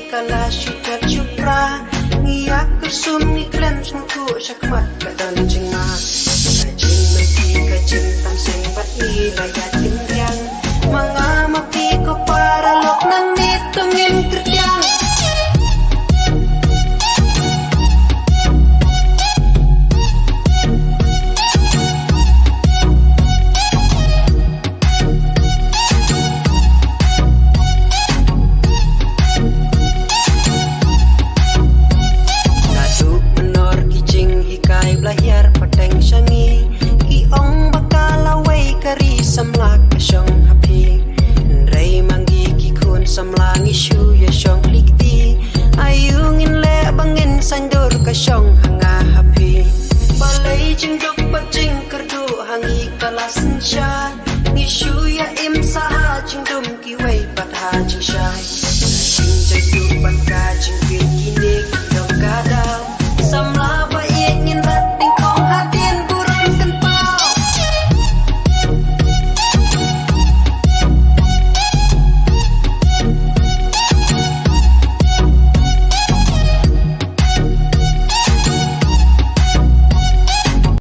kala syukat syukra ngiyak kusum ni klem semku syakmat kadan jenga kajing menti kajing tamseng bat ilayat kendiang mangamapi ko para lok nang nitungin tertiang lahir pateng syangi iong bakalaway kari samlak kasyong hapi ray manggi kikun samlang isu ya syong likti ayungin le bangin sandur kasyong hanga hapi balay jingduk pajing kerdu hangi kalasin sya isu ya im saha jingdum kiway patha jing syai jing jaydu pat ka jing